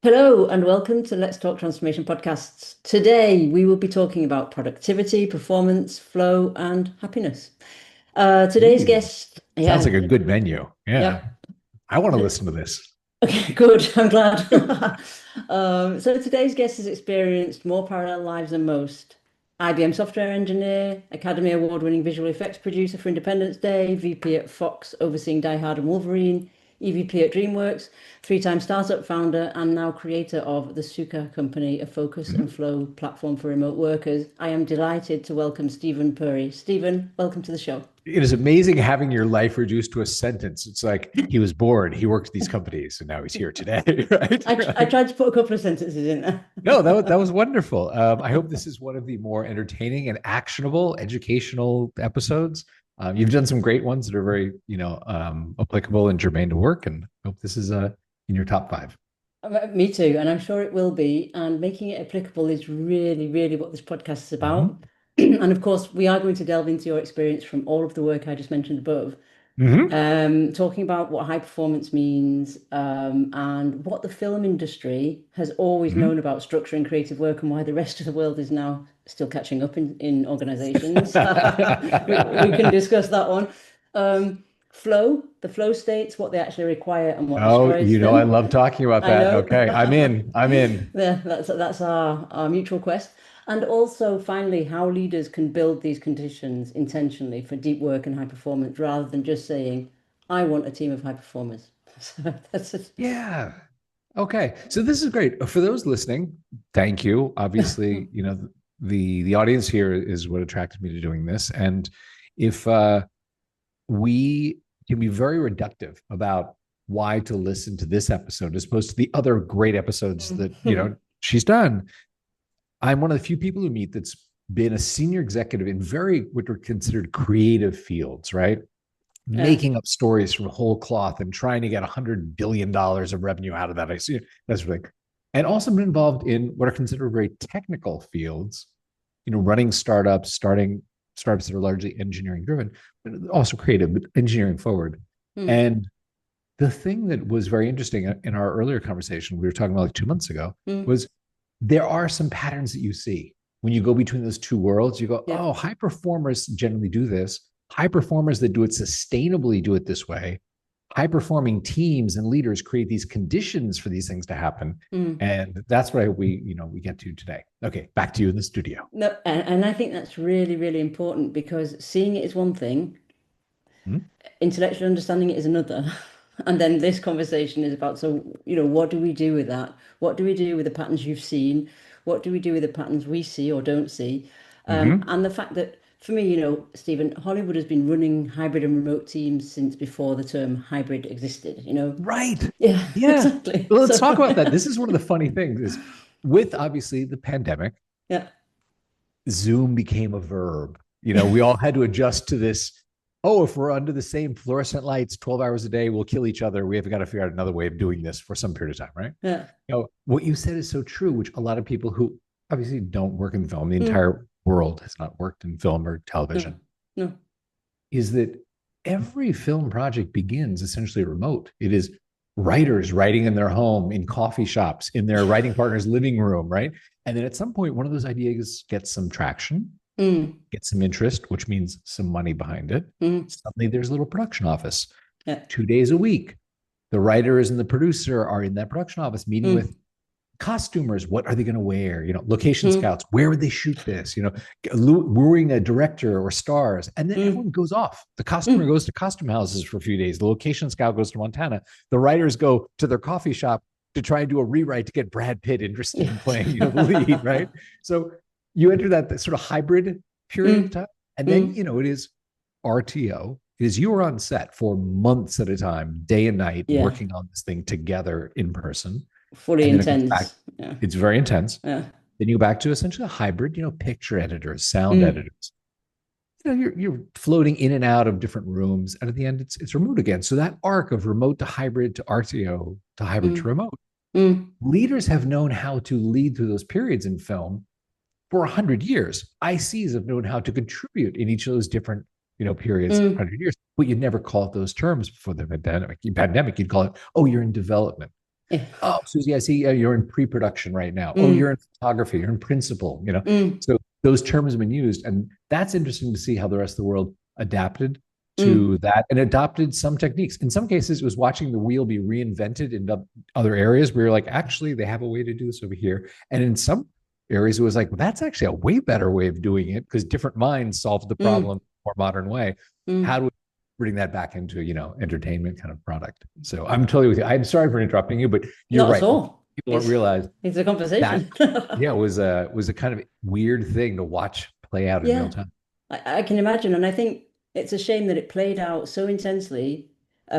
Hello and welcome to Let's Talk Transformation podcasts. Today we will be talking about productivity, performance, flow, and happiness. Today's Ooh, guest, sounds yeah, like a good menu. Yeah, yeah, I want to listen to this. okay, good. I'm glad. So today's guest has experienced more parallel lives than most. IBM software engineer, Academy Award-winning visual effects producer for Independence Day, VP at Fox overseeing Die Hard and Wolverine, EVP at DreamWorks, three-time startup founder, and now creator of the SUKHA company, a focus and Mhm. flow platform for remote workers. I am delighted to welcome Stephen Puri. Stephen, welcome to the show. It is amazing having your life reduced to a sentence. It's like he was bored, he worked at these companies, and now he's here today, right? I Like, tried to put a couple of sentences in there. no, that was wonderful. I hope this is one of the more entertaining and actionable educational episodes. You've done some great ones that are very, applicable and germane to work, and I hope this is in your top five. Me too, and I'm sure it will be. And making it applicable is really, really what this podcast is Mhm. about. And of course, we are going to delve into your experience from all of the work I just mentioned above, Mhm. talking about what high performance means, and what the film industry has always Mhm. known about structure and creative work, and why the rest of the world is now still catching up in organizations. We can discuss that one. Flow, the flow states, what they actually require and what Oh, destroys you know, I them. love talking about I that. know. Okay, I'm in. I'm in. Yeah, that's our mutual quest. And also, finally, how leaders can build these conditions intentionally for deep work and high performance rather than just saying, I want a team of high performers. So that's it. Yeah. Okay. So this is great. For those listening, thank you. Obviously, the audience here is what attracted me to doing this. And if we can be very reductive about why to listen to this episode as opposed to the other great episodes that, she's done, I'm one of the few people who meet that's been a senior executive in very what are considered creative fields, right? Yeah, Making up stories from whole cloth and trying to get $100 billion of revenue out of that. I see that's really, and also been involved in what are considered very technical fields, running startups, starting startups that are largely engineering driven, but also creative, but engineering forward. mm, And the thing that was very interesting in our earlier conversation, we were talking about like 2 months ago, mm, was there are some patterns that you see when you go between those two worlds. You go, yeah. oh, high performers generally do this. High performers that do it sustainably do it this way. High performing teams and leaders create these conditions for these things to happen. Mm. And that's what we get to today. Okay, back to you in the studio. No, and I think that's really, really important because seeing it is one thing, Hmm? intellectual understanding it is another. And then this conversation is about, so, what do we do with that? What do we do with the patterns you've seen? What do we do with the patterns we see or don't see? Mm-hmm. And the fact that, for me, Stephen, Hollywood has been running hybrid and remote teams since before the term hybrid existed. Right. Yeah, Yeah. exactly. Well, let's So, talk about that. This is one of the funny things is with obviously the pandemic, yeah, Zoom became a verb. We all had to adjust to this. Oh, if we're under the same fluorescent lights 12 hours a day, we'll kill each other. We have got to figure out another way of doing this for some period of time, right? yeah. What you said is so true, which a lot of people who obviously don't work in film, the Mm, entire world has not worked in film or no, television, no. is that every film project begins essentially remote. It is writers writing in their home, in coffee shops, in their writing partner's living room, right? And then at some point, one of those ideas gets some traction, Mm, gets some interest, which means some money behind it. mm, Suddenly there's a little production office yeah. 2 days a week. The writers and the producer are in that production office meeting with Mm, costumers. What are they going to wear? Location mm, scouts. Where would they shoot this? Wooing a director or stars. And then mm, everyone goes off. The costumer mm. goes to costume houses for a few days. The location scout goes to Montana. The writers go to their coffee shop to try and do a rewrite to get Brad Pitt interested in Yes. playing, the lead, right? So you enter that sort of hybrid period of Mm, time. And then, mm. it is RTO. It is you are on set for months at a time, day and night, Yeah. working on this thing together in person. Fully And then it comes back. intense. Yeah. It's very intense. Yeah. Then you go back to essentially a hybrid, picture editors, sound Mm, editors. You're floating in and out of different rooms, and at the end, it's remote again. So that arc of remote to hybrid to RTO to hybrid to mm, remote, mm, leaders have known how to lead through those periods in film for 100 years. ICs have known how to contribute in each of those different periods, mm. 100 years. But you'd never call it those terms before the pandemic. You'd call it, oh, you're in development. Yeah. Oh, Susie, I see you're in pre-production right now. Oh, Mm, you're in photography, you're in principal, you know. mm, So those terms have been used. And that's interesting to see how the rest of the world adapted mm, to that and adopted some techniques. In some cases, it was watching the wheel be reinvented in other areas where you're like, actually, they have a way to do this over here. And in some areas, it was like, well, that's actually a way better way of doing it because different minds solved the mm, problem in a more modern way. How mm. do we bring that back into, entertainment kind of product? So I'm totally with you. I'm sorry for interrupting you, but you're Not at right. all. People don't realize It's a that, conversation. yeah, was a kind of weird thing to watch play out in real Yeah, time. I can imagine. And I think it's a shame that it played out so intensely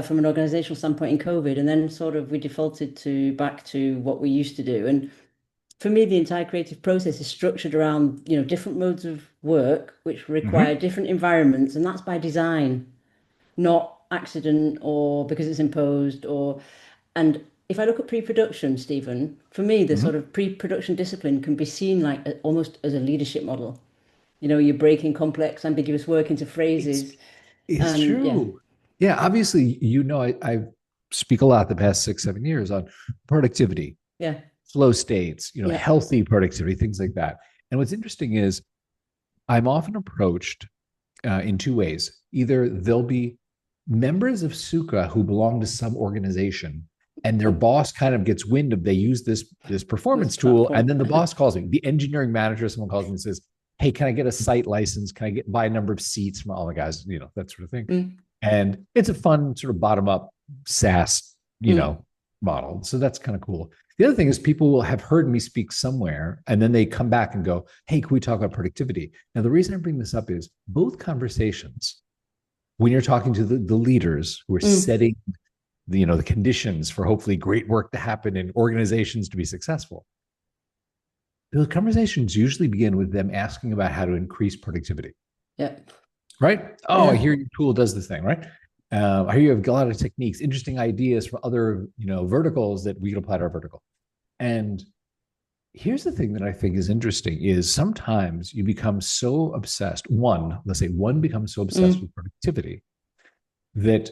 from an organizational standpoint in COVID. And then sort of we defaulted to back to what we used to do. And for me, the entire creative process is structured around, different modes of work, which require Mm-hmm. different environments. And that's by design, not accident or because it's imposed or, and if I look at pre-production, Stephen, for me, the Mm-hmm. sort of pre-production discipline can be seen like almost as a leadership model. You're breaking complex, ambiguous work into It's phrases. it's And yeah, true. Yeah, obviously, I speak a lot the past 6, 7 years on productivity, yeah, flow states, yeah. healthy productivity, things like that. And what's interesting is I'm often approached in two ways. Either there'll be members of SUKHA who belong to some organization, and their boss kind of gets wind of they use this This performance tool, and platform. then the boss calls me. The engineering manager, someone calls me and says, "Hey, can I get a site license? Can I buy a number of seats from all the guys? That sort of thing." Mm, And it's a fun sort of bottom up SaaS, mm, model. So that's kind of cool. The other thing is people will have heard me speak somewhere and then they come back and go, "Hey, can we talk about productivity?" Now, the reason I bring this up is both conversations, when you're talking to the leaders who are mm. setting the conditions for hopefully great work to happen in organizations to be successful, those conversations usually begin with them asking about how to increase productivity, Yeah, right? Oh, I yeah. hear your tool does this thing, right? I hear you have a lot of techniques, interesting ideas from other verticals that we can apply to our vertical. And here's the thing that I think is interesting is sometimes you become so obsessed. Let's say one becomes so obsessed Mm, with productivity that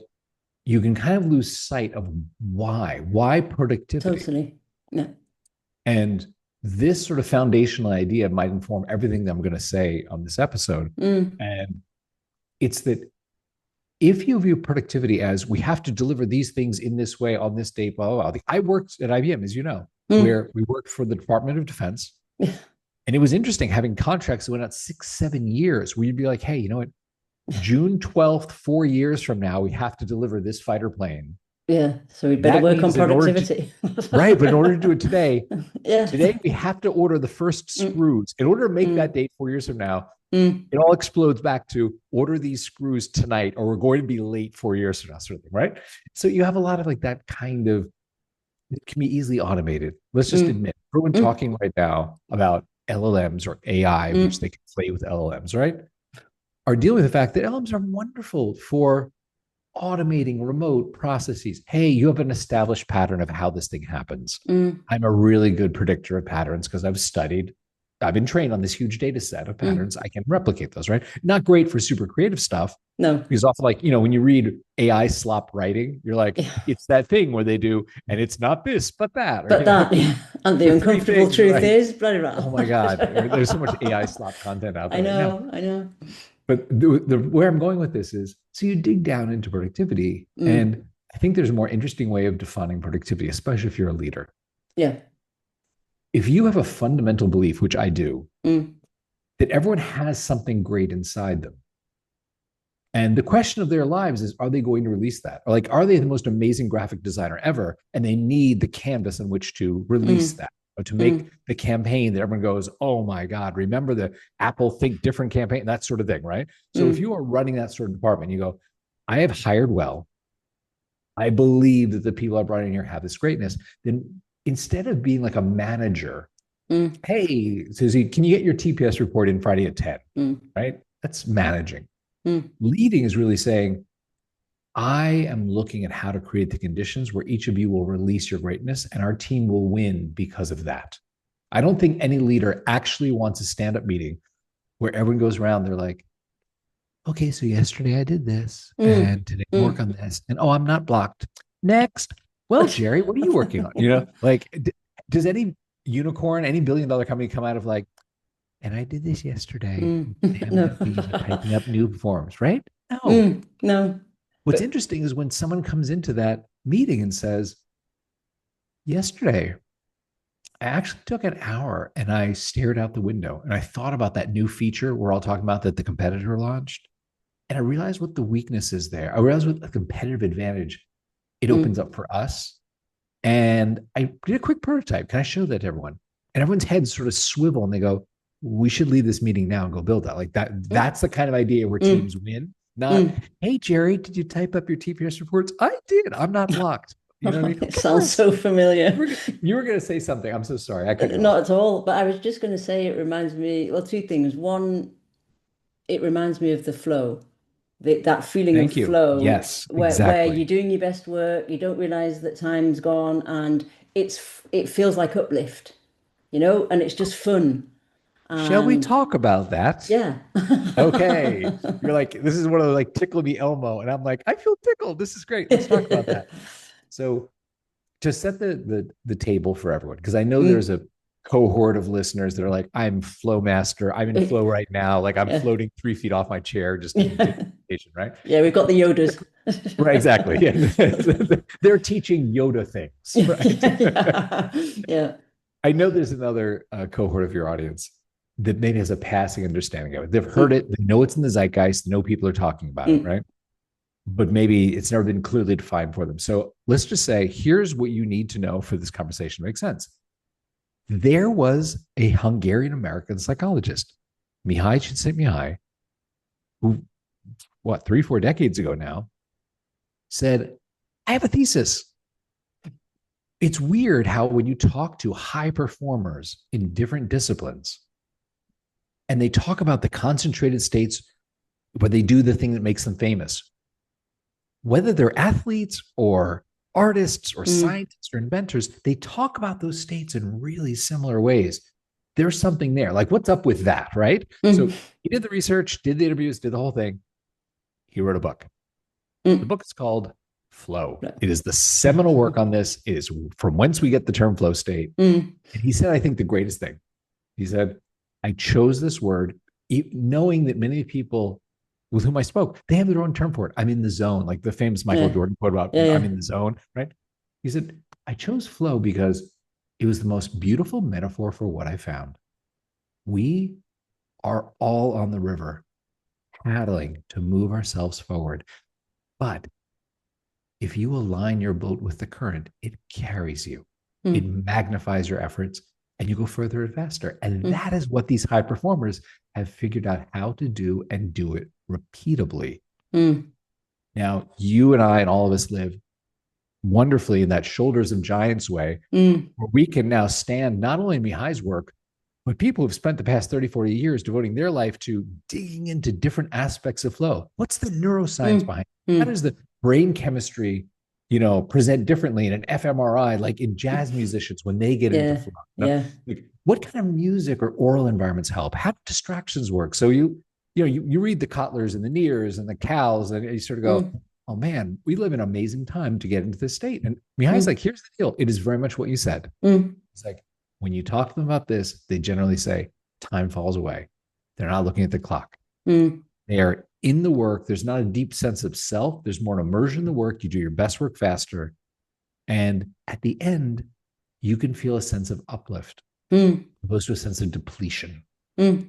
you can kind of lose sight of why productivity. totally. Yeah. And this sort of foundational idea might inform everything that I'm going to say on this episode. Mm, And it's that if you view productivity as we have to deliver these things in this way on this date, blah, blah, blah. I worked at IBM, as you know, mm. where we worked for the Department of Defense. Yeah, And it was interesting having contracts that went out 6, 7 years where you'd be like, hey, you know what? June 12th, 4 years from now, we have to deliver this fighter plane. yeah. So we better That work on means in order to, productivity. right, but in order to do it Yeah. today we have to order the first Mm, screws. In order to make that mm, date 4 years from now, mm, it all explodes back to order these screws tonight or we're going to be late 4 years from now, sort of thing, right? So you have a lot of like that kind of, it can be easily automated. Let's just mm, admit, everyone mm, talking right now about LLMs or AI, which mm, they can play with LLMs, right? Are dealing with the fact that LLMs are wonderful for automating remote processes. Hey, you have an established pattern of how this thing happens. mm, I'm a really good predictor of patterns because I've been trained on this huge data set of mm. patterns. I can replicate those, right? Not great for super creative stuff No. because often, like, when you read AI slop writing, you're like, Yeah. it's that thing where they do, and it's not this, but that, or, But that, yeah. And the the three uncomfortable things, truth right? is, bloody well. Oh my God. There's so much AI slop content out I there right now. know, I know. But where I'm going with this is so you dig down into productivity, Mm, and I think there's a more interesting way of defining productivity, especially if you're a leader. yeah. If you have a fundamental belief, which I do, Mm, that everyone has something great inside them. And the question of their lives is, are they going to release that? Or like, are they the most amazing graphic designer ever? And they need the canvas on which to release mm, that, or to make mm, the campaign that everyone goes, oh my God, remember the Apple Think Different campaign, that sort of thing, right? So if mm, you are running that sort of department, you go, I have hired well. I believe that the people I'm running here have this greatness. Then instead of being like a manager, mm, hey, Susie, can you get your TPS report in Friday at 10? mm, Right? That's managing. mm, Leading is really saying, I am looking at how to create the conditions where each of you will release your greatness and our team will win because of that. I don't think any leader actually wants a stand up meeting where everyone goes around, they're like, okay, so yesterday I did this mm, and today I work mm. on this. And oh, I'm not blocked. Next. well, Jerry, what are you working on? Like, does any unicorn, any billion-dollar company come out of like, and I did this yesterday, Mm. hamming No. up these and typing up new forms, right? No. No. What's But interesting is when someone comes into that meeting and says, yesterday, I actually took an hour and I stared out the window and I thought about that new feature we're all talking about that the competitor launched. And I realized what the weakness is there. I realized what a competitive advantage it opens mm, up for us. And I did a quick prototype. Can I show that to everyone? And everyone's heads sort of swivel and they go, we should leave this meeting now and go build that. Like that, mm, that's the kind of idea where mm, teams win. Not, mm. hey, Jerry, did you type up your TPS reports? I did. I'm not blocked. You know what I mean? It Of sounds course. so familiar. You were going to say something. I'm so sorry. I cut you off. Not at all. But I was just going to say it reminds me, well, two things. One, it reminds me of the flow, that feeling of Thank you. flow Yes, where exactly. you're doing your best work, you don't realize that time's gone, and it feels like uplift, and it's just fun. Shall we And talk about that? yeah. Okay. You're like, this is one of the like tickle me Elmo. And I'm like, I feel tickled. This is great. Let's talk about that. So to set the table for everyone, because I know there's Mm. a cohort of listeners that are like, I'm flow master. I'm in flow right now. Like I'm Yeah. floating 3 feet off my chair just in Yeah. anticipation, right? Yeah, we've got the Yodas. Right, exactly. Yeah. They're teaching Yoda things, right? Yeah. Yeah. I know there's another cohort of your audience that maybe has a passing understanding of it. They've heard Mm, it, they know it's in the zeitgeist, they know people are talking about it, mm, right? But maybe it's never been clearly defined for them. So let's just say, here's what you need to know for this conversation to make sense. There was a Hungarian American psychologist, Mihai Csikszentmihalyi, who, what, 3, 4 decades ago now, said, I have a thesis. It's weird how when you talk to high performers in different disciplines and they talk about the concentrated states where they do the thing that makes them famous, whether they're athletes or artists or mm, scientists or inventors, they talk about those states in really similar ways. There's something there. Like, what's up with that, right? mm, So he did the research, did the interviews, did the whole thing. He wrote a book. The mm. book is called Flow. Right. It is the seminal work on this. It is from whence we get the term flow state. Mm, And he said, I think the greatest thing. He said, I chose this word knowing that many people with whom I spoke, they have their own term for it. I'm in the zone, like the famous Michael yeah. Jordan quote about Yeah. I'm Yeah. in the zone, right? He said, I chose flow because it was the most beautiful metaphor for what I found. We are all on the river, paddling to move ourselves forward. But if you align your boat with the current, it carries you, it Mm, magnifies your efforts, and you go further and faster. And mm, that is what these high performers have figured out how to do and do it repeatably. mm, Now, you and I and all of us live wonderfully in that shoulders of giants way, mm, where we can now stand not only in Mihai's work, but people who've spent the past 30, 40 years devoting their life to digging into different aspects of flow. What's the neuroscience mm, behind it? How mm. does the brain chemistry, present differently in an fMRI, like in jazz musicians when they get into Yeah. flow? Yeah. Like, what kind of music or oral environments help? How do distractions work? So you read the Kotlers and the Nears and the Cows, and you sort of go, Mm, oh man, we live in an amazing time to get into this state. And Mihai's mm, like, here's the deal. It is very much what you said. mm, It's like, when you talk to them about this, they generally say time falls away. They're not looking at the clock. mm, They are in the work. There's not a deep sense of self. There's more an immersion in the work. You do your best work faster. And at the end, you can feel a sense of uplift mm, opposed to a sense of depletion. mm.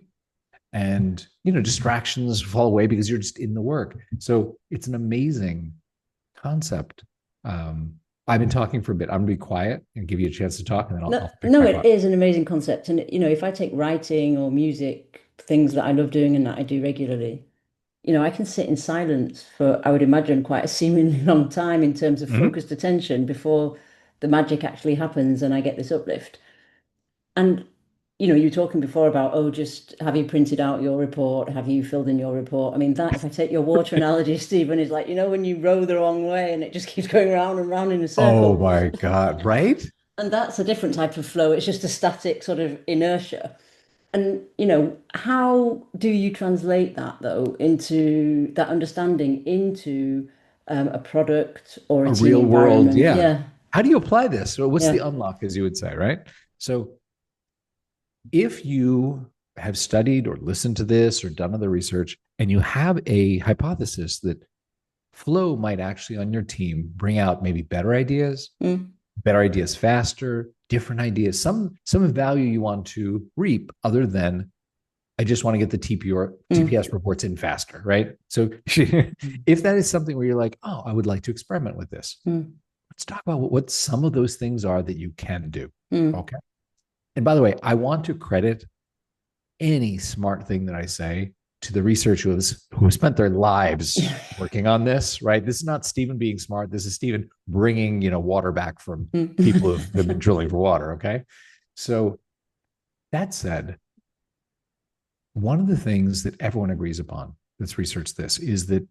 And, distractions fall away because you're just in the work. So it's an amazing concept. I've been talking for a bit. I'm going to be quiet and give you a chance to talk, and then I'll, No, I'll pick no, back it up. is an amazing concept. And, if I take writing or music, things that I love doing and that I do regularly, I can sit in silence for, I would imagine, quite a seemingly long time in terms of Mm-hmm. focused attention before the magic actually happens and I get this uplift. And, you were talking before about, oh, just have you printed out your report? Have you filled in your report? I mean, that, if I take your water analogy, Stephen, is like, when you row the wrong way and it just keeps going round and round in a Oh circle. my God, right? And that's a different type of flow. It's just a static sort of inertia. And, how do you translate that though into a product or a A team real world, environment? yeah. Yeah. how do you apply this? So what's the Yeah. unlock, as you would say, right? So if you have studied or listened to this or done other research and you have a hypothesis that flow might actually on your team bring out maybe Mm, better ideas faster, different ideas, some value you want to reap other than I just want to get the mm, TPS reports in faster, right? So if that is something where you're like, oh, I would like to experiment with this, mm, let's talk about what some of those things are that you can do. mm. Okay. And by the way, I want to credit any smart thing that I say to the researchers who have spent their lives working on this, right? This is not Stephen being smart. This is Stephen bringing, water back from people who've been drilling for water. Okay. So that said, one of the things that everyone agrees upon that's researched this is that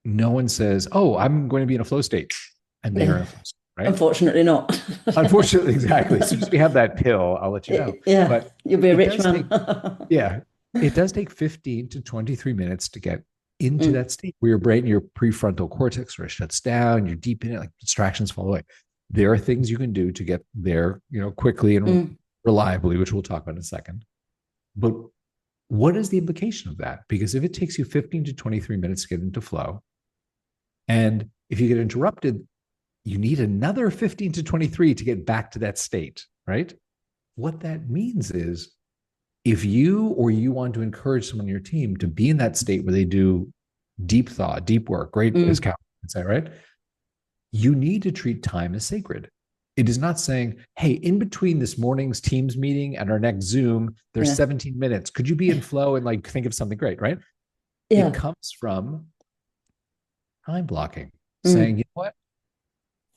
no one says, oh, I'm going to be in a flow state. And they are in a flow state, right? Unfortunately not. Unfortunately, exactly. As soon as we have that pill, I'll let you know. Yeah, But you'll be a it rich does take, man. yeah, it does take 15 to 23 minutes to get into Mm, that state where your prefrontal cortex sort of shuts down, you're deep in it, like distractions fall away. There are things you can do to get there, quickly and mm, reliably, which we'll talk about in a second. But what is the implication of that? Because if it takes you 15 to 23 minutes to get into flow, and if you get interrupted, you need another 15 to 23 to get back to that state, right? What that means is if you want to encourage someone on your team to be in that state where they do deep thought, deep work, great as mm, Cal would say, right? You need to treat time as sacred. It is not saying, hey, in between this morning's Teams meeting and our next Zoom, there's yeah. 17 minutes. Could you be in flow and like think of something great, right? It Yeah. comes from time blocking, saying, Mm, you know what?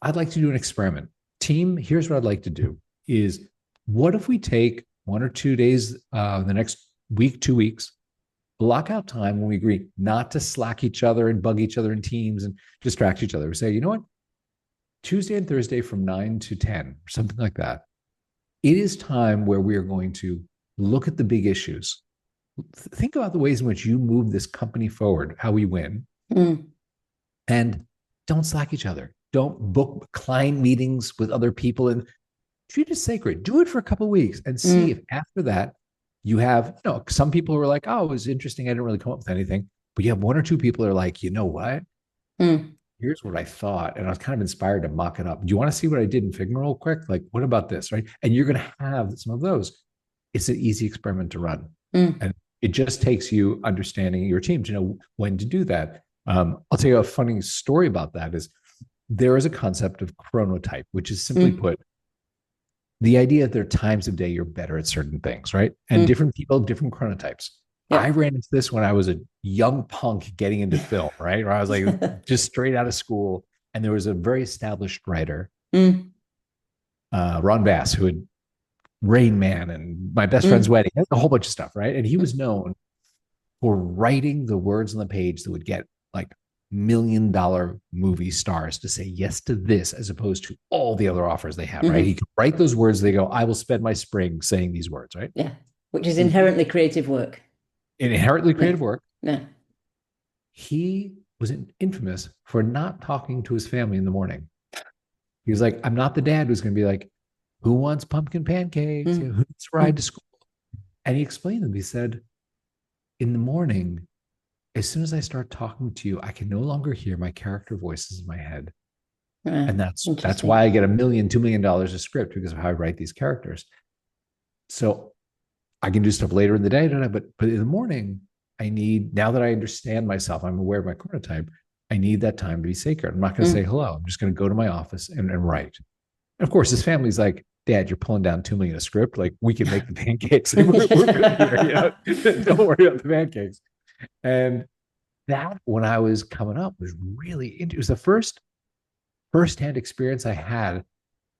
I'd like to do an experiment. Team, here's what I'd like to do is what if we take 1 or 2 days, the next week, 2 weeks, block out time when we agree not to slack each other and bug each other in teams and distract each other. We say, you know what? Tuesday and Thursday from 9 to 10, or something like that. It is time where we are going to look at the big issues. Think about the ways in which you move this company forward, how we win, mm, and don't slack each other. Don't book client meetings with other people and treat it sacred. Do it for a couple of weeks and see if mm, after that you have, some people who are like, oh, it was interesting. I didn't really come up with anything. But you have one or two people that are like, you know what? mm. Here's what I thought. And I was kind of inspired to mock it up. Do you want to see what I did in Figma real quick? Like, what about this? Right. And you're going to have some of those. It's an easy experiment to run. Mm, And it just takes you understanding your team to know when to do that. I'll tell you a funny story about that is there is a concept of chronotype, which is simply mm, put, the idea that there are times of day you're better at certain things, right? And mm. different people have different chronotypes. I Yeah. ran into this when I was a young punk getting into film, right? Where I was like just straight out of school. And there was a very established writer, Mm, Ron Bass, who had Rain Man and My Best Friend's mm, Wedding, a whole bunch of stuff, right? And he was known for writing the words on the page that would get like $1 million movie stars to say yes to this as opposed to all the other offers they have, right? He mhm. could write those words, they go, I will spend my spring saying these words, right? Yeah. Which is And inherently creative work. in inherently Yeah. creative work, Yeah. he was infamous for not talking to his family in the morning. He was like, I'm not the dad who's going to be like, who wants pumpkin pancakes? Who Mm, needs a ride to mm. school? And he explained them. He said, in the morning, as soon as I start talking to you, I can no longer hear my character voices in my head. Yeah. And that's Interesting. why I get $1 million, $2 million a script because of how I write these characters. So I can do stuff later in the day, but in the morning, I need, now that I understand myself, I'm aware of my chronotype, I need that time to be sacred. I'm not going to say Mm. hello. I'm just going to go to my office and write. And of course, his family's like, Dad, you're pulling down 2 million a script. Like we can make the pancakes. Like, we're good here. Don't worry about the pancakes. And that, when I was coming up, was really, it was the firsthand experience I had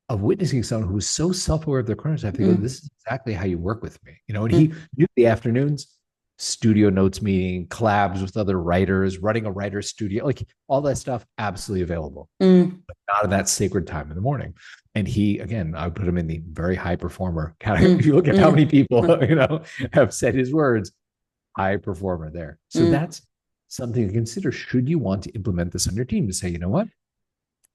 of witnessing someone who was so self-aware of their chronotype. They go, Mm, this is exactly how you work with me. And he mm, knew the afternoons, studio notes meeting, collabs with other writers, running a writer's studio, like all that stuff, absolutely available, mm, but not in that sacred time in the morning. And he, again, I would put him in the very high performer category. If mm, you look at how many mm, people, mm, have said his words, high performer there. So mm, that's something to consider. Should you want to implement this on your team to say, you know what?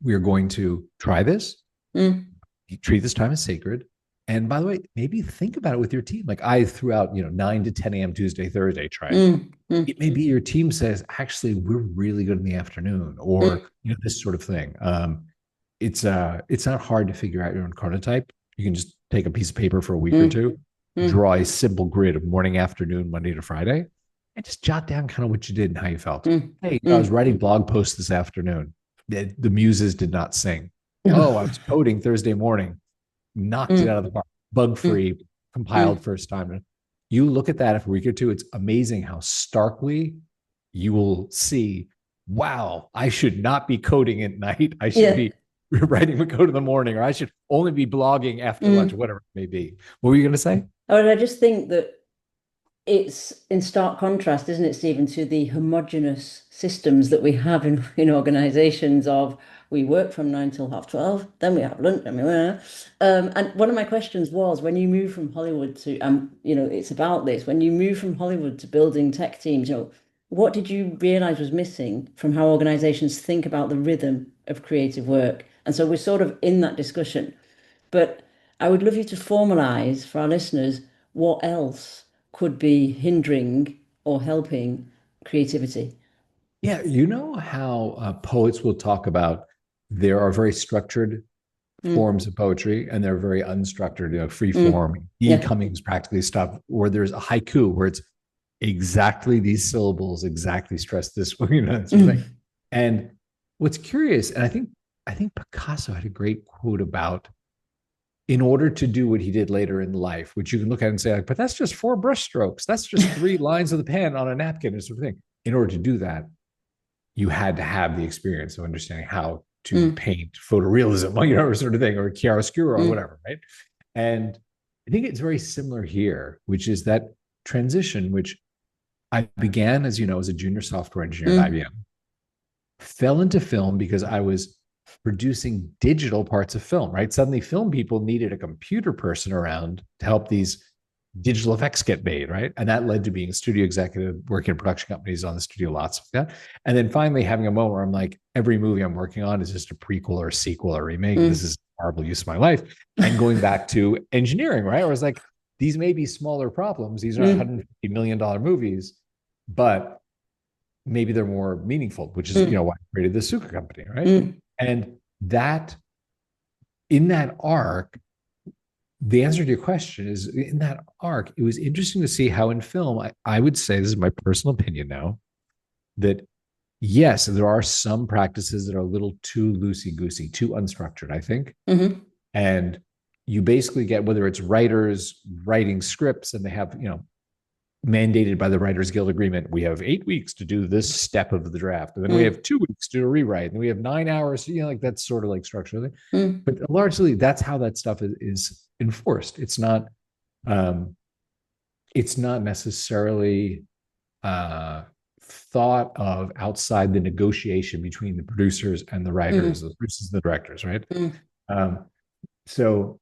We are going to try this. Mm, You treat this time as sacred. And by the way, maybe think about it with your team. Like I threw out, 9 to 10 a.m. Tuesday, Thursday triangle. It may be your team says, actually, we're really good in the afternoon, or mm, this sort of thing. It's not hard to figure out your own chronotype. You can just take a piece of paper for a week or mm, two, mm, draw a simple grid of morning, afternoon, Monday to Friday, and just jot down kind of what you did and how you felt. mm, Hey, I was mm. writing blog posts this afternoon. The muses did not sing. Oh, I Oh, was coding Thursday morning, knocked it out mm, of the park, bug mm, free, compiled mm. first time. You look at that for a week or two, it's amazing how starkly you will see, wow, I should not be coding at night. I should Yeah. be writing the code in the morning, or I should only be blogging after lunch, Mm. whatever it may be. What were you going to say? Oh, and I just think that it's in stark contrast, isn't it, Stephen, to the homogenous systems that we have in organizations of we work from 9 till 12, then we have lunch, and and one of my questions was when you move from Hollywood to it's about this, when you move from Hollywood to building tech teams, what did you realize was missing from how organizations think about the rhythm of creative work? And so we're sort of in that discussion. But I would love you to formalize for our listeners what else could be hindering or helping creativity. Yeah, you know how poets will talk about there are very structured Mm, forms of poetry and they're very unstructured, free mm, form, E. yeah. Cummings practically stuff, or there's a haiku where it's exactly these syllables, exactly stressed this way, that sort of thing. Mm, And what's curious, and I think Picasso had a great quote about in order to do what he did later in life, which you can look at and say, like, but that's just 4 brushstrokes. That's just 3 lines of the pen on a napkin, and sort of thing. In order to do that, you had to have the experience of understanding how to mm, paint photorealism, sort of thing, or chiaroscuro or mm, whatever, right? And I think it's very similar here, which is that transition, which I began, as you know, as a junior software engineer at mm, IBM, fell into film because I was producing digital parts of film, right? Suddenly, film people needed a computer person around to help these digital effects get made, right? And that led to being a studio executive, working in production companies on the studio lots like that. And then finally having a moment where I'm like, every movie I'm working on is just a prequel or a sequel or remake. This mm, is a horrible use of my life. And going back to engineering, right? Where it's like, these may be smaller problems. These are not mm, $150 million movies, but maybe they're more meaningful, which is, mm, why I created the SUKHA company, right? mm, And that in that arc, the answer to your question is in that arc, it was interesting to see how in film, I would say, this is my personal opinion now, that yes, there are some practices that are a little too loosey goosey, too unstructured, I think. mhm, And you basically get whether it's writers writing scripts and they have, mandated by the Writers Guild agreement, we have 8 weeks to do this step of the draft. And then we mm, have 2 weeks to do a rewrite. And we have 9 hours, like that's sort of like structure. mm, But largely that's how that stuff is enforced. Um, it's not necessarily uh, thought of outside the negotiation between the producers and the writers, mm, the producers and the directors, right? mm, Um, so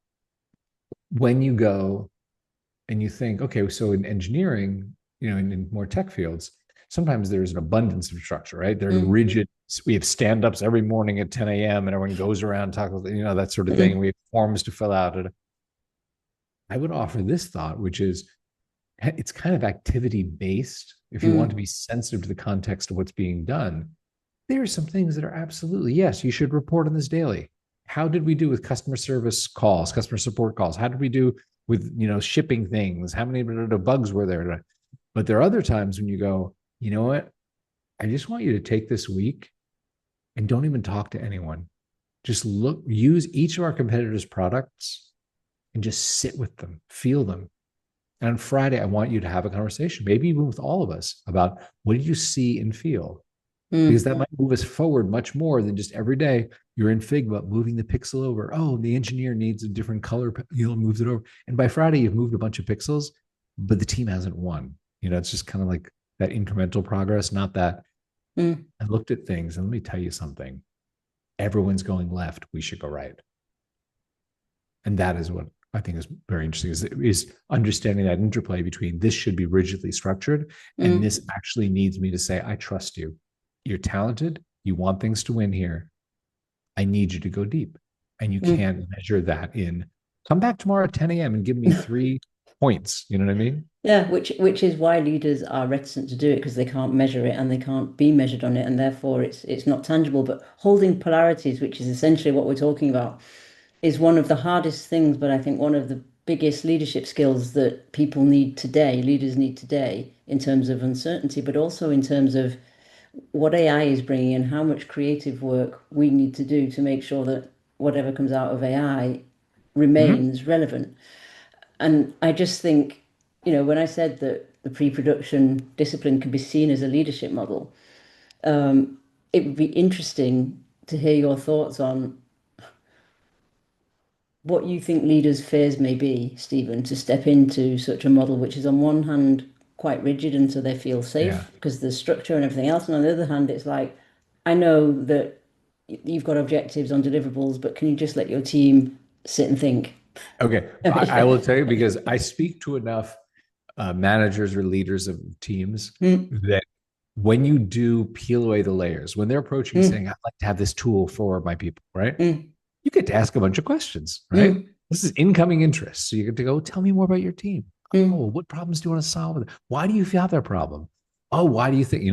when you go and you think, okay, so in engineering, in more tech fields, sometimes there's an abundance of structure, right? There's mm, rigid, we have stand-ups every morning at 10 a.m. and everyone goes around talking, that sort of thing. And mm, we have forms to fill out. And I would offer this thought, which is it's kind of activity based. If you want to mm, be sensitive to the context of what's being done, there are some things that are absolutely, yes, you should report on this daily. How did we do with customer service calls, customer support calls? How did we do with, shipping things? How many bugs were there? But there are other times when you go, you know what? I just want you to take this week and don't even talk to anyone. Just use each of our competitors' products and just sit with them, feel them. And on Friday, I want you to have a conversation, maybe even with all of us, about what did you see and feel? Because mm, that might move us forward much more than just every day you're in Figma moving the pixel over. Oh, the engineer needs a different color, moves it over. And by Friday, you've moved a bunch of pixels, but the team hasn't won. It's just kind of like that incremental progress, not that mm, I looked at things and let me tell you something. Everyone's going left. We should go right. And that is what I think is very interesting is understanding that interplay between this should be rigidly structured and mm, this actually needs me to say, I trust you. You're talented. You want things to win here. I need you to go deep. and you Mm. can't measure that in come back tomorrow at 10 a.m. and give me 3 points. You know what I mean? Yeah, which is why leaders are reticent to do it because they can't measure it and they can't be measured on it, and therefore it's not tangible. But holding polarities, which is essentially what we're talking about, is one of the hardest things, but I think one of the biggest leadership skills that people need today, leaders need today, in terms of uncertainty, but also in terms of what AI is bringing and how much creative work we need to do to make sure that whatever comes out of AI Mm-hmm. remains relevant. And I just think, when I said that the pre-production discipline can be seen as a leadership model, it would be interesting to hear your thoughts on what you think leaders' fears may be, Stephen, to step into such a model, which is on one hand quite rigid and so they feel Yeah. safe because there's structure and everything else. And on the other hand, it's like, I know that you've got objectives on deliverables, but can you just let your team sit and think? Okay. I will tell you because I speak to enough managers or leaders of teams Mm, that when you do peel away the layers, when they're approaching mm, saying, I'd like to have this tool for my people, right? mm, You get to ask a bunch of questions, right? mm, This is incoming interest. So you get to go, tell me more about your team. mm, Oh, what problems do you want to solve? Why do you have that problem? Oh, why do you think,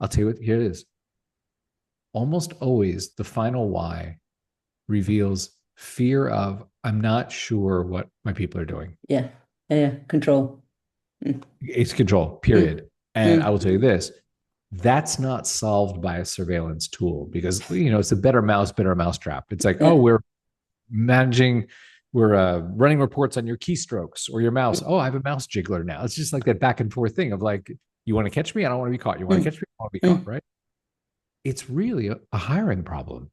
I'll tell you what, here it is. Almost always the final why reveals fear of, I'm not sure what my people are doing. yeah, yeah, control. Mm, It's control, mm, period. And I mm, will tell you this, that's not solved by a surveillance tool because it's a better mousetrap. It's like, oh, yeah, managing we're running reports on your keystrokes or your mouse. mm, Oh, I have a mouse jiggler now. It's just like that back and forth thing of like, you want to catch me? I don't want to be caught. You want to mm, catch me? I want to be caught, mm, right? It's really a hiring problem.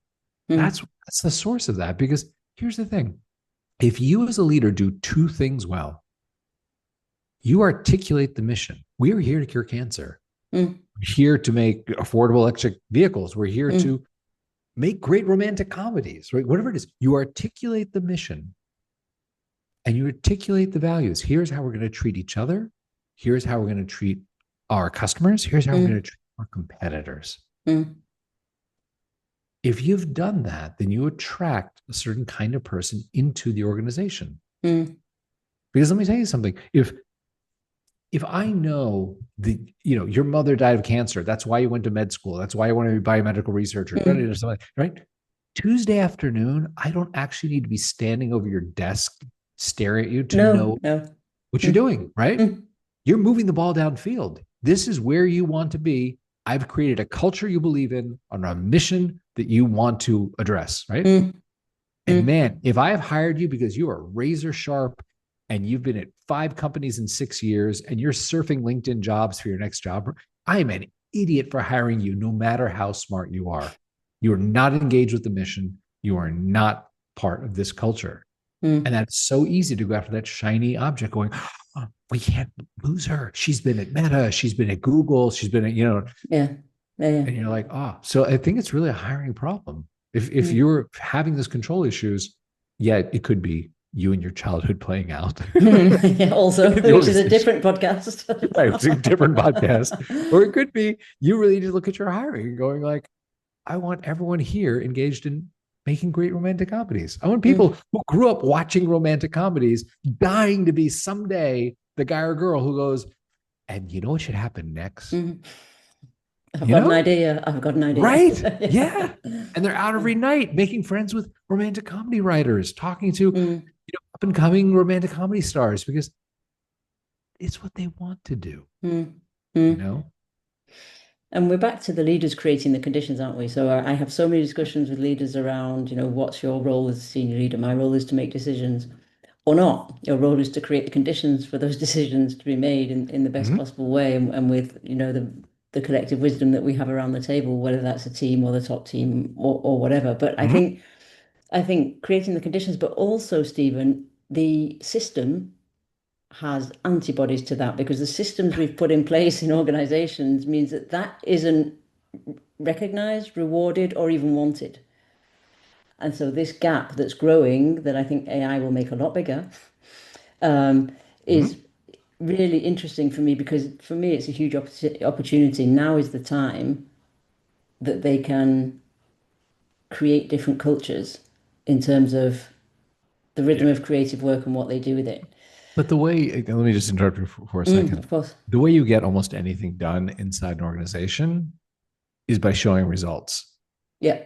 mm, That's the source of that. Because here's the thing. If you as a leader do two things well, you articulate the mission. We are here to cure cancer. mm, We're here to make affordable electric vehicles. We're here mm, to make great romantic comedies, right? Whatever it is, you articulate the mission and you articulate the values. Here's how we're going to treat each other. Here's how we're going to treat our customers. Here's how we're going mm, to treat our competitors. mm, If you've done that, then you attract a certain kind of person into the organization. mm, Because let me tell you something. If I know your mother died of cancer, that's why you went to med school. That's why you want to be a biomedical researcher, mm. right? Tuesday afternoon, I don't actually need to be standing over your desk staring at you to No, know no. what you're Mm, doing, right? mm, You're moving the ball downfield. This is where you want to be. I've created a culture you believe in on a mission that you want to address, right? mm, And mm, man, if I have hired you because you are razor sharp and you've been at 5 companies in 6 years and you're surfing LinkedIn jobs for your next job, I am an idiot for hiring you no matter how smart you are. You are not engaged with the mission. You are not part of this culture. And mm. that's so easy to go after that shiny object going, oh, we can't lose her. She's been at Meta. She's been at Google. She's been at, Yeah, yeah, yeah. and you're like, oh, so I think it's really a hiring problem. If Mm. you're having those control issues, yeah, it could be you and your childhood playing out Yeah, also, in the which is a organization. different podcast. Right. It's a different podcast. Or it could be you really need to look at your hiring and going like, I want everyone here engaged in making great romantic comedies. I want Mm, people who grew up watching romantic comedies dying to be someday the guy or girl who goes, and you know what should happen next? mm. I've You got an know? idea. I've got an idea. Right. Yeah. And they're out every night making friends with romantic comedy writers, talking to Mm, up and coming romantic comedy stars because it's what they want to do, mm, you mm. know? And we're back to the leaders creating the conditions, aren't we? So I have so many discussions with leaders around, what's your role as a senior leader? My role is to make decisions or not. Your role is to create the conditions for those decisions to be made in the best Mm-hmm. possible way and with, the collective wisdom that we have around the table, whether that's a team or the top team or whatever. But I Mm-hmm. think I think creating the conditions, but also, Stephen, the system has antibodies to that because the systems we've put in place in organizations means that that isn't recognized, rewarded, or even wanted. And so this gap that's growing, that I think AI will make a lot bigger, um, is Mm-hmm. really interesting for me because for me it's a huge opportunity. Now is the time that they can create different cultures in terms of the Yeah. rhythm of creative work and what they do with it. But the way, let me just interrupt you for a second. Of course. The way you get almost anything done inside an organization is by showing results. Yeah.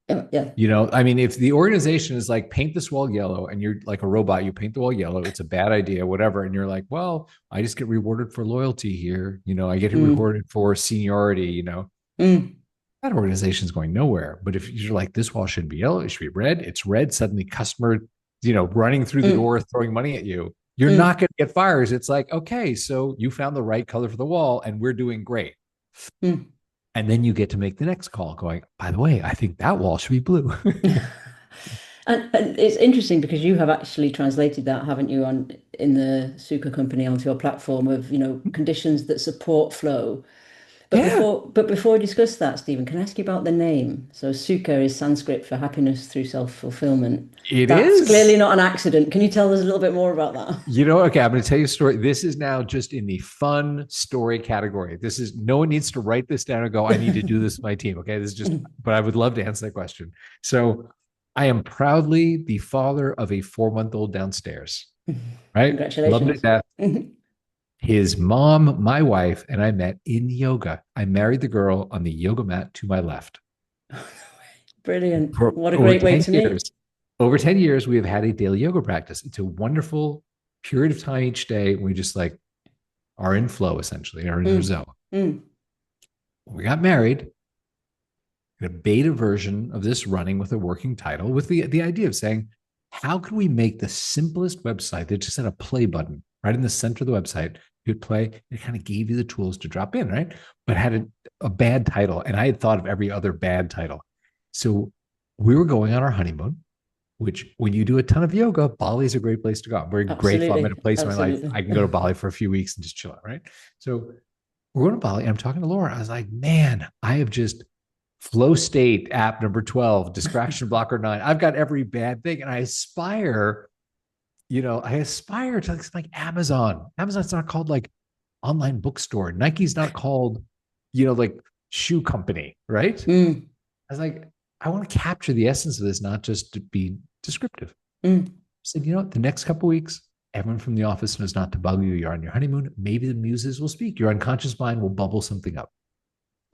Yeah. Yeah. You know, I mean, if the organization is like paint this wall yellow and you're like a robot, you paint the wall yellow, it's a bad idea, whatever. And you're like, well, I just get rewarded for loyalty here. You know, I get Mm, rewarded for seniority, mm, that organization is going nowhere. But if you're like, this wall shouldn't be yellow, it should be red, it's red, suddenly customer, running through the mm, door, throwing money at you, you're not mm, going to get fires. It's like, okay, so you found the right color for the wall and we're doing great. mm. And then you get to make the next call going, by the way, I think that wall should be blue. And it's interesting because you have actually translated that, haven't you, on in the SUKHA company onto your platform of, conditions that support flow. But Yeah, before we discuss that, Stephen, can I ask you about the name? So Sukha is Sanskrit for happiness through self-fulfillment. it That's clearly is. not an accident. Can you tell us a little bit more about that? Okay, I'm going to tell you a story. This is now just in the fun story category. This is no one needs to write this down and go, I need to do this with my team. Okay, this is just, but I would love to answer that question. So I am proudly the father of a 4-month-old downstairs, right? Love him to Congratulations. death. His mom, my wife, and I met in yoga. I married the girl on the yoga mat to my left. Brilliant. For What a over great way 10 to meet. years. Over 10 years, we have had a daily yoga practice. It's a wonderful period of time each day. We just like are in flow, essentially, are in our Mm, zone. mm, We got married, a beta version of this running with a working title, with the idea of saying, how can we make the simplest website that just had a play button right in the center of the website? You'd play, it kind of gave you the tools to drop in, right? But had a bad title. And I had thought of every other bad title. So we were going on our honeymoon, which when you do a ton of yoga, Bali is a great place to go. I'm very grateful. I'm at a absolutely. place in my life Absolutely. I can go to Bali for a few weeks and just chill out, right? So we're going to Bali and I'm talking to Laura. I was like, man, I have just flow state app number 12, distraction blocker 9. I've got every bad thing. And I aspire to like Amazon. Amazon's not called like online bookstore. Nike's not called, like shoe company, right? Mm, I was like, I want to capture the essence of this, not just to be descriptive. mm. I said, the next couple of weeks, everyone from the office knows not to bug you. You're on your honeymoon. Maybe the muses will speak. Your unconscious mind will bubble something up.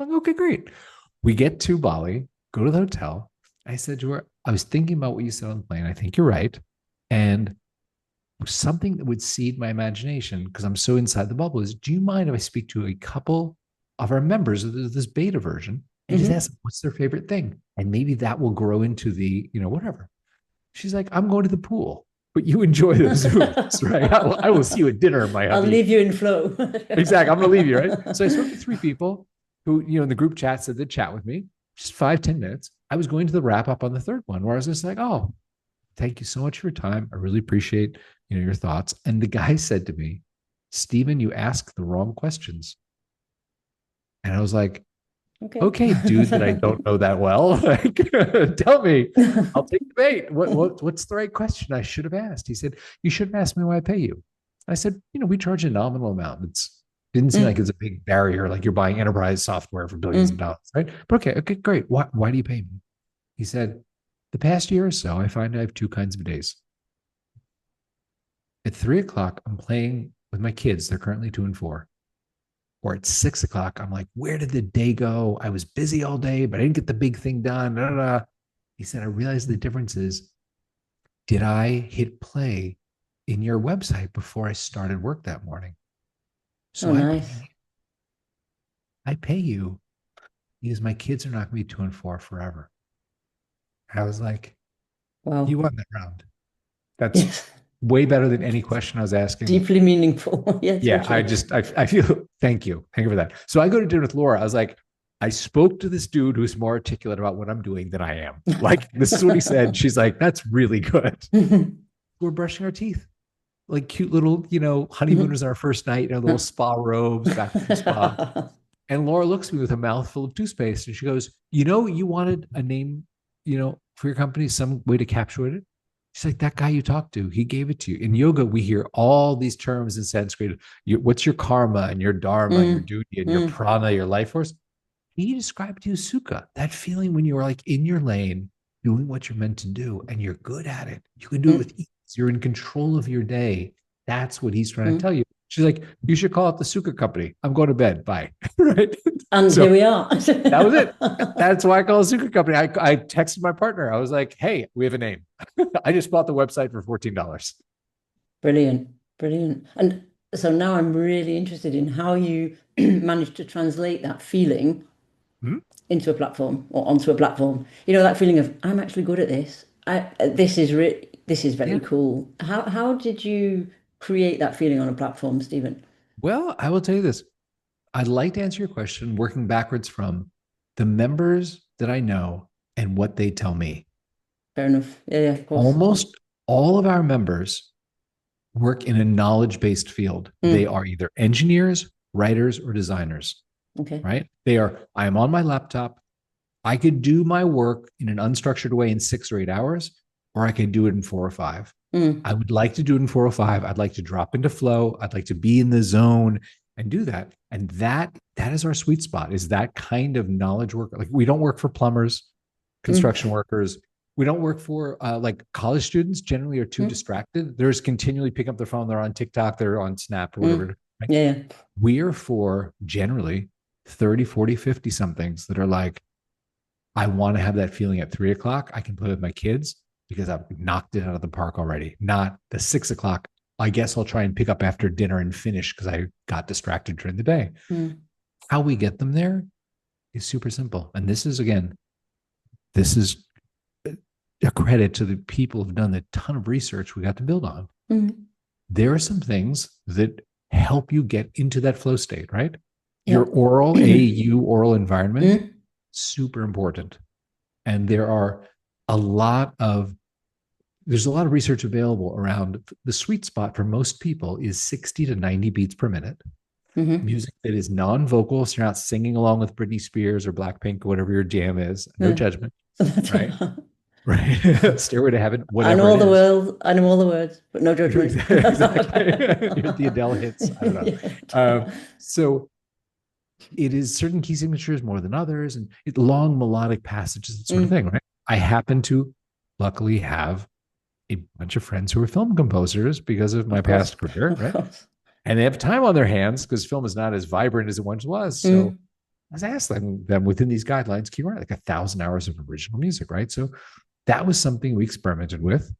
I'm like, okay, great. We get to Bali, go to the hotel. I said to her, I was thinking about what you said on the plane. I think you're right. And something that would seed my imagination, because I'm so inside the bubble, is do you mind if I speak to a couple of our members of this beta version and just Hmm. ask them what's their favorite thing? And maybe that will grow into the, whatever. She's like, I'm going to the pool, but you enjoy the Zooms, right? I will see you at dinner, my I'll hubby. leave you in flow. Exactly. I'm going to leave you, right? So I spoke to 3 people who, in the group chat said they'd chat with me, just 5-10 minutes. I was going to the wrap up on the third one where I was just like, oh, thank you so much for your time. I really appreciate, your thoughts. And the guy said to me, Stephen, you ask the wrong questions. And I was like, Okay. okay, dude, that I don't know that well. Like, tell me, I'll take the bait. What's the right question I should have asked? He said, you should have asked me why I pay you. I said, we charge a nominal amount. It's didn't seem like Mm, it's a big barrier, like you're buying enterprise software for billions of mm. dollars, right? But okay, great. Why do you pay me? He said, the past year or so, I find I have two kinds of days. At 3 o'clock, I'm playing with my kids. They're currently 2 and 4. Or at 6 o'clock, I'm like, where did the day go? I was busy all day, but I didn't get the big thing done. Da, da, da. He said, I realized the difference is, did I hit play in your website before I started work that morning? Oh, So nice. I pay you because my kids are not going to be 2 and 4 forever. I was like, you Wow. won that round. That's Yes. way better than any question I was asking. Deeply meaningful. Yes, Yeah, I literally. just I feel thank you for that. So I go to dinner with Laura. I was like, I spoke to this dude who's more articulate about what I'm doing than I am. Like, this is what he said. She's like, that's really good. We're brushing our teeth. Like cute little, honeymooners on our first night, little spa robes back from the spa. And Laura looks at me with a mouthful of toothpaste and she goes, you wanted a name, for your company, some way to capture it. She's like, that guy you talked to, he gave it to you. In yoga, we hear all these terms in Sanskrit. What's your karma and your dharma, your Mm, duty and your mm, prana, your life force? He described to you sukha, that feeling when you were like in your lane, doing what you're meant to do and you're good at it. You can do it with ease. You're in control of your day. That's what he's trying to tell you. She's like, you should call up the SUKHA company. I'm going to bed. Bye. Right. And So here we are. that was it. That's why I call a SUKHA company. I texted my partner. I was like, hey, we have a name. I just bought the website for $14. Brilliant, brilliant. And so now I'm really interested in how you managed to translate that feeling Hmm? into a platform or onto a platform. You know, that feeling of I'm actually good at this. This is very Yeah. cool. How did you create that feeling on a platform, Stephen? Well, I will tell you this. I'd like to answer your question working backwards from the members that I know and what they tell me. Fair enough. Yeah, yeah, of course. Almost all of our members work in a knowledge based field. They Mm, are either engineers, writers, or designers, okay. right? I am on my laptop. I could do my work in an unstructured way in 6 or 8 hours, or I could do it in 4 or 5. Mm, I would like to do it in 4 or 5. I'd like to drop into flow. I'd like to be in the zone and do that. And that is our sweet spot, is that kind of knowledge work. Like we don't work for plumbers, mm, construction workers. We don't work for like college students generally are too mm, distracted. They're just continually picking up their phone. They're on TikTok, they're on Snap or mm. whatever. Right? Yeah, yeah. We are for generally 30, 40, 50 somethings that are like, I want to have that feeling at 3 o'clock. I can play with my kids because I've knocked it out of the park already. Not the 6 o'clock. I guess I'll try and pick up after dinner and finish because I got distracted during the day. Mm, How we get them there is super simple. And this is, again, this is a credit to the people who've done a ton of research we got to build on. mm. There are some things that help you get into that flow state, right? Yeah. Your oral, AU oral environment, Mm, super important. And there's a lot of research available around the sweet spot for most people is 60 to 90 beats per minute. mm-hmm. Music that is non-vocal, so you're not singing along with Britney Spears or Blackpink or whatever your jam is. No judgment, right? Right. Stairway to Heaven, I know whatever all it the is. words, I know all the words, but no judgment. Exactly. The Adele hits. I don't know. Yeah. So it is certain key signatures more than others, and long melodic passages, that sort of Mm, thing, right? I happen to luckily have a bunch of friends who are film composers because of my of course, past career, of right? course. And they have time on their hands because film is not as vibrant as it once was. So Mm, I was asking them within these guidelines, can you write like 1,000 hours of original music, right? So that was something we experimented with.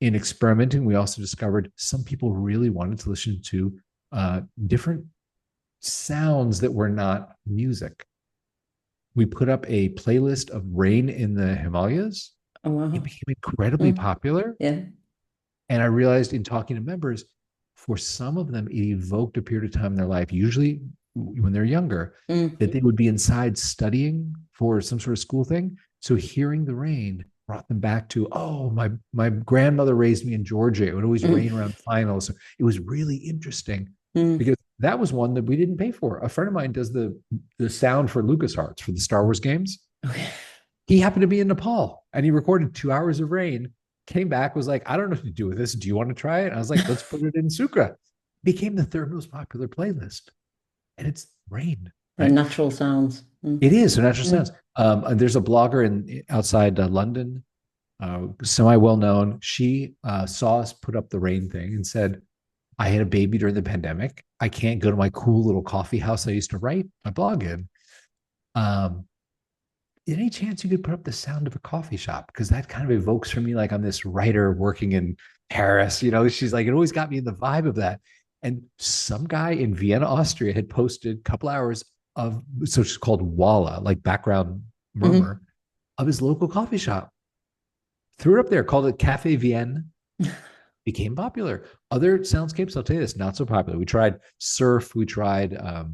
In experimenting, we also discovered some people really wanted to listen to different sounds that were not music. We put up a playlist of rain in the Himalayas. oh It wow. became incredibly Mm, popular. yeah. And I realized in talking to members, for some of them, it evoked a period of time in their life, usually when they're younger, Mm, that they would be inside studying for some sort of school thing. So hearing the rain brought them back to, oh, my grandmother raised me in Georgia. It would always mm, rain around finals. So it was really interesting mm. because that was one that we didn't pay for. A friend of mine does the sound for LucasArts for the Star Wars games. Okay. He happened to be in Nepal and he recorded 2 hours of rain, came back, was like, I don't know what to do with this. Do you want to try it? And I was like, let's put it in SUKHA. Became the third most popular playlist. And it's rain, Yeah, right? natural sounds. Mm, It is, so natural mm, sounds. And there's a blogger outside London, semi well known. She saw us put up the rain thing and said, I had a baby during the pandemic. I can't go to my cool little coffee house I used to write my blog in. Um, any chance you could put up the sound of a coffee shop? Because that kind of evokes for me like I'm this writer working in Paris. She's like, it always got me in the vibe of that. And some guy in Vienna, Austria had posted a couple hours of, so it's called Walla, like background mhm. murmur of his local coffee shop. Threw it up there, called it Cafe Vienne, became popular. Other soundscapes, I'll tell you this, not so popular. We tried surf, we tried a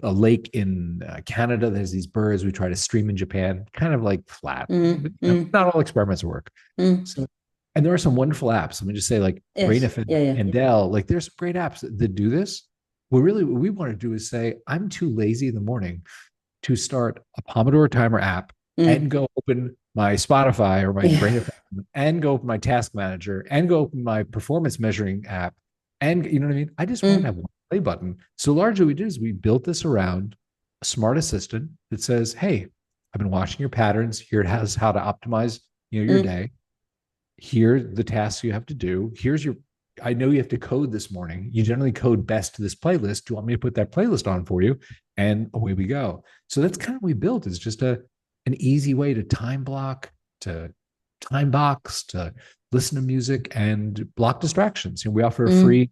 lake in Canada. There's these birds. We tried a stream in Japan, kind of like flat. Mm, mm, Not all experiments work. mm. So, and there are some wonderful apps. Let me just say, like Yes. Rainiff Yeah, yeah. and Dell. Like there's some great apps that do this. What we want to do is say, I'm too lazy in the morning to start a Pomodoro timer app and Mm, go open my Spotify or my yeah. Brain Effect and go open my task manager and go open my performance measuring app. And you know what I mean? I just want to Mm, have one play button. So largely what we did is we built this around a smart assistant that says, hey, I've been watching your patterns. Here it has how to optimize, your Mm, day. Here are the tasks you have to do. Here's your, I know you have to code this morning. You generally code best to this playlist. Do you want me to put that playlist on for you? And away we go. So that's kind of what we built, is just an easy way to time block, to time box, to listen to music and block distractions. We offer a mm. free,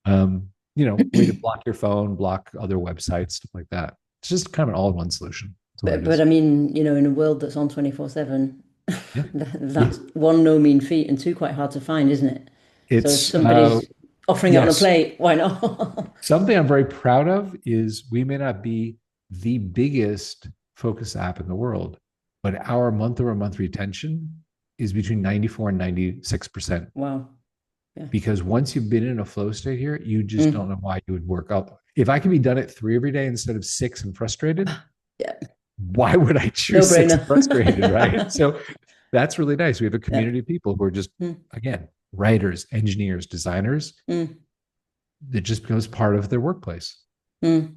way to block your phone, block other websites, stuff like that. It's just kind of an all-in-one solution. That's what it But is. I mean, in a world that's on 24/7, Yeah. Yeah. that's one, no mean feat, and two, quite hard to find, isn't it? So if It's somebody's offering it on a yes. plate, why not? Something I'm very proud of is we may not be the biggest focus app in the world, but our month-over-month retention is between 94 and 96%. Wow. Yeah. Because once you've been in a flow state here, you just don't Mm. know why you would work out. If I could be done at 3 every day instead of 6 and frustrated, Yeah. why would I No choose 6 brainer. and frustrated? Right. So that's really nice. We have a Yeah. community of people who are just, Mm. again, writers, engineers, designers, Mm. that just becomes part of their workplace. Mm.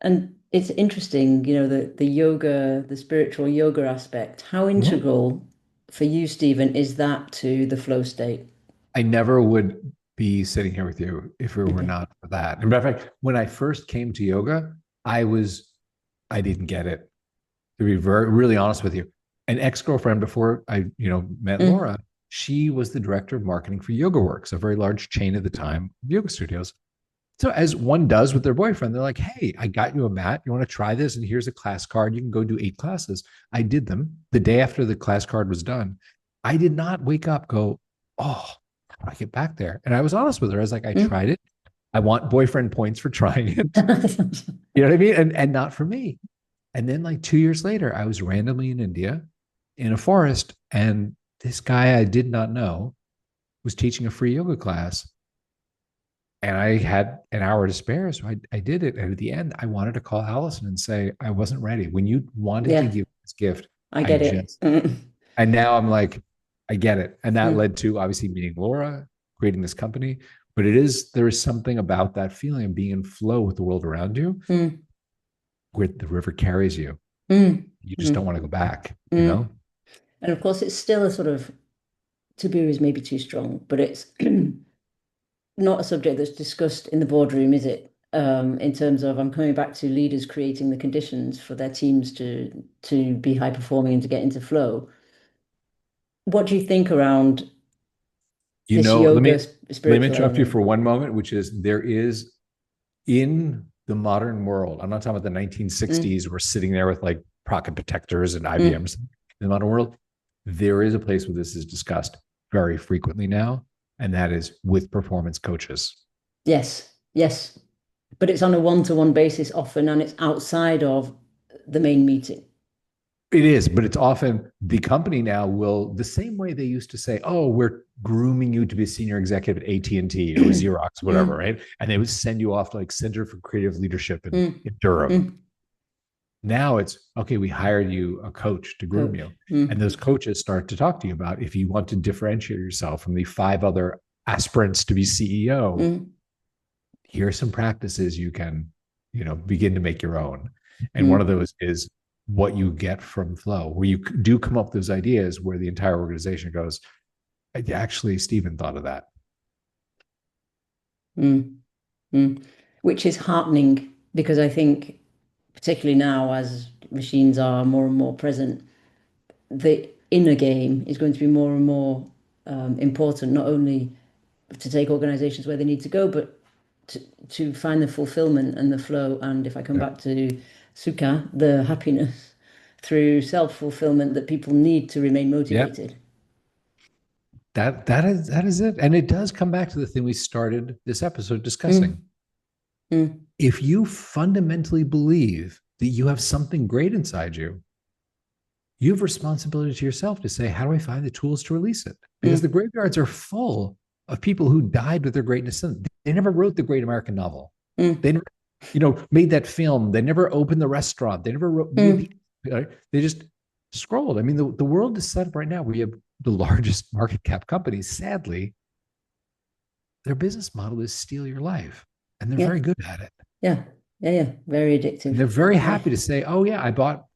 And it's interesting, the yoga, the spiritual yoga aspect. How Mhm. integral for you, Stephen, is that to the flow state? I never would be sitting here with you if it were Okay. not for that. As a matter of fact, when I first came to yoga, I was, I didn't get it. To be very really honest with you, an ex-girlfriend before I, met Mm. Laura, she was the director of marketing for YogaWorks, a very large chain at the time of yoga studios. So as one does with their boyfriend, they're like, "Hey, I got you a mat. You want to try this? And here's a class card. You can go do 8 classes." I did them. The day after the class card was done, I did not wake up, go, "Oh, how do I get back there?" And I was honest with her. I was like, "I Mm. tried it. I want boyfriend points for trying it." You know what I mean? And not for me. And then like 2 years later, I was randomly in India in a forest, and this guy I did not know was teaching a free yoga class. And I had an hour to spare. So I did it. And at the end, I wanted to call Allison and say, I wasn't ready. When you wanted to Yeah, give this gift, I I get it. just, and now I'm like, I get it. And that Mm. led to obviously meeting Laura, creating this company. But there is something about that feeling of being in flow with the world around you, Mm. where the river carries you. Mm. You just don't Mm. want to go back, you Mm. know? And of course, it's still a sort of taboo is maybe too strong, but it's not a subject that's discussed in the boardroom, is it? In terms of, I'm coming back to leaders creating the conditions for their teams to be high performing and to get into flow. What do you think around You this know, yoga let me spiritual interrupt you element? for one moment, which is there is in the modern world, I'm not talking about the Mm. 1960s, we're sitting there with like pocket protectors and Mm. IBMs. In the modern world, there is a place where this is discussed very frequently now, and that is with performance coaches. Yes, yes. But it's on a one-to-one basis often, and it's outside of the main meeting. It is, but it's often the company now will, the same way they used to say, "Oh, we're grooming you to be a senior executive at AT&T or Xerox, whatever," Mm. right? And they would send you off to like Center for Creative Leadership Mm. in Durham. Mm. Now it's okay, we hired you a coach to groom Coach. you. And Mm. those coaches start to talk to you about, if you want to differentiate yourself from the 5 other aspirants to be CEO, Mm. here are some practices you can, begin to make your own. And one of Mm. those is what you get from flow, where you do come up with those ideas where the entire organization goes, actually, Stephen thought of that. Mm. Mm. Which is heartening because I think, particularly now as machines are more and more present, the inner game is going to be more and more important, not only to take organizations where they need to go, but to find the fulfillment and the flow. And if I come Yeah. back to SUKHA, the happiness through self-fulfillment that people need to remain Yeah. motivated. That is it. And it does come back to the thing we started this episode discussing. Mm. Mm. If you fundamentally believe that you have something great inside you, you have responsibility to yourself to say, how do I find the tools to release it? Because the Mm. graveyards are full of people who died with their greatness. They never wrote the great American novel. Mm. They never, made that film. They never opened the restaurant. They never made Mm. the, they just scrolled. I mean, the world is set up right now. We have the largest market cap companies. Sadly, their business model is steal your life. And they're Yeah. very good at it. Yeah. Yeah. Yeah. Very And addictive. they're very Very. happy to say, oh, yeah, I bought,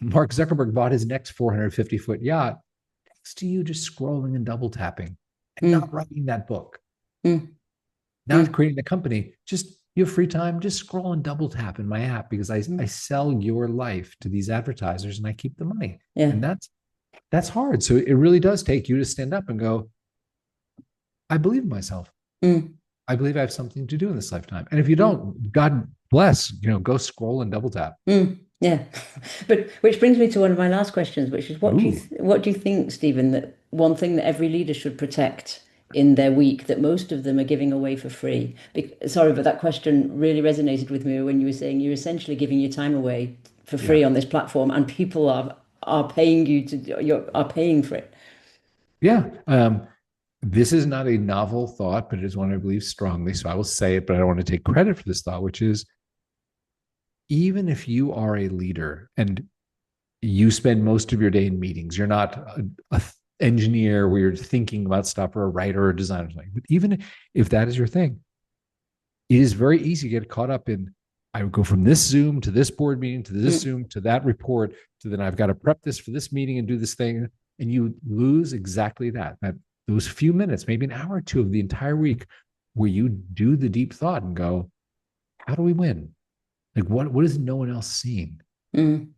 Mark Zuckerberg bought his next 450-foot yacht next to you, just scrolling and double tapping and not Mm, writing that book, mm, not mm, creating the company. Just you have free time, just scroll and double tap in my app because I mm. sell your life to these advertisers and I keep the money. Yeah. And that's hard. So it really does take you to stand up and go, I believe in myself. Mm, I believe I have something to do in this lifetime. And if you mm, don't, God bless, go scroll and double tap. yeah. But which brings me to one of my last questions, which is Ooh, what do you think, Stephen, that one thing that every leader should protect in their week that most of them are giving away for free? Sorry, but that question really resonated with me when you were saying you're essentially giving your time away for yeah. free on this platform, and people are paying you are paying for it. Yeah. This is not a novel thought, but it is one I believe strongly. So I will say it, but I don't want to take credit for this thought, which is even if you are a leader and you spend most of your day in meetings, you're not a engineer where you're thinking about stuff or a writer or a designer, but even if that is your thing, it is very easy to get caught up in I would go from this Zoom to this board meeting to this Mm, Zoom to that report to then I've got to prep this for this meeting and do this thing. And you lose exactly that those few minutes, maybe an hour or two of the entire week where you do the deep thought and go, how do we win? Like what is no one else seeing? mm,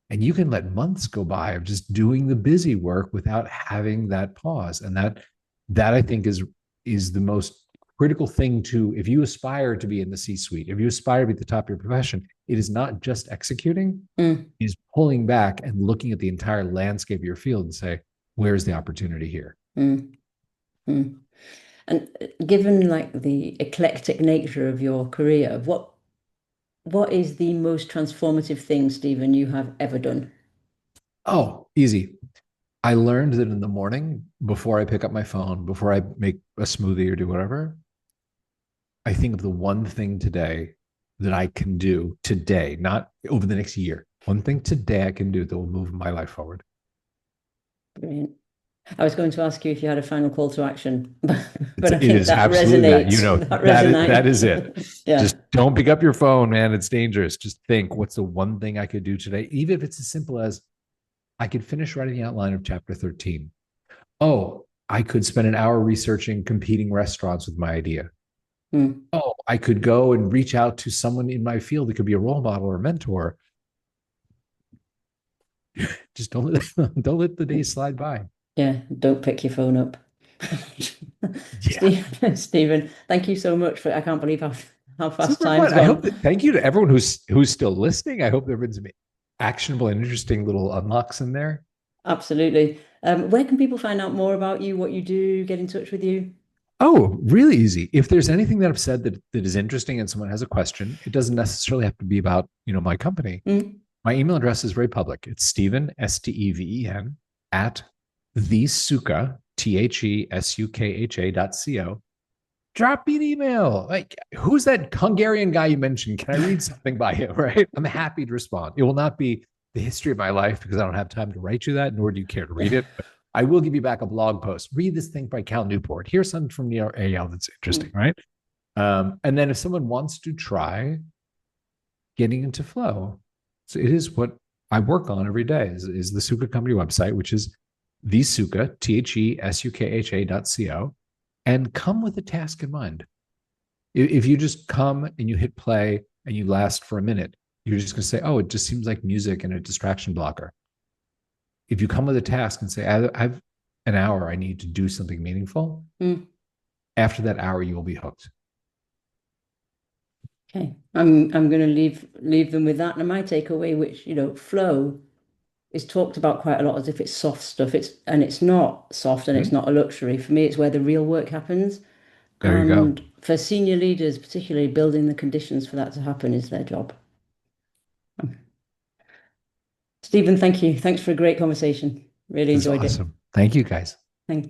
And you can let months go by of just doing the busy work without having that pause. And that I think is the most critical thing to if you aspire to be in the C-suite, if you aspire to be at the top of your profession, it is not just executing, mm, it is pulling back and looking at the entire landscape of your field and say, where's the opportunity here? mm, mm. And given like the eclectic nature of your career, what is the most transformative thing, Stephen, you have ever done? Oh, easy. I learned that in the morning, before I pick up my phone, before I make a smoothie or do whatever, I think of the one thing today that I can do today, not over the next year. One thing today I can do that will move my life forward. Brilliant. I was going to ask you if you had a final call to action, but I It think is that absolutely that. resonates. That That is it. resonates. Yeah. Just don't pick up your phone, man. It's dangerous. Just think, what's the one thing I could do today? Even if it's as simple as I could finish writing the outline of chapter 13. Oh, I could spend an hour researching competing restaurants with my idea. Mm, Oh, I could go and reach out to someone in my field that could be a role model or a mentor. Just don't let the days slide by. yeah. Don't pick your phone up. Yeah. Stephen, thank you so much for, I can't believe how fast Super time's fun. I hope gone. that thank you to everyone who's still listening. I hope there have been some actionable and interesting little unlocks in there. Absolutely. Where can people find out more about you, what you do, get in touch with you? Oh, really easy. If there's anything that I've said that is interesting and someone has a question, it doesn't necessarily have to be about, my company. Mm, My email address is very public. It's Stephen, Steven, at the SUKHA, THESUKHA.co. Drop me an email. Like, who's that Hungarian guy you mentioned? Can I read something by him? Right. I'm happy to respond. It will not be the history of my life because I don't have time to write you that, nor do you care to read yeah. it. But I will give you back a blog post. Read this thing by Cal Newport. Here's something from the AL that's interesting, Mm, right? And then if someone wants to try getting into flow, so it is what I work on every day is the SUKHA company website, which is the SUKHA, THESUKHA.co, and come with a task in mind. If you just come and you hit play and you last for a minute, you're just going to say, oh, it just seems like music and a distraction blocker. If you come with a task and say, I've an hour, I need to do something meaningful, mm. after that hour, you will be hooked. Okay. I'm going to leave them with that. And my takeaway, which, flow is talked about quite a lot as if it's soft stuff. It's not soft and it's Mm-hmm. not a luxury. For me, it's where the real work happens. There you go. And for senior leaders, particularly building the conditions for that to happen is their job. Stephen, thank you. Thanks for a great conversation. Really This is enjoyed it. awesome. Thank you, guys. Thank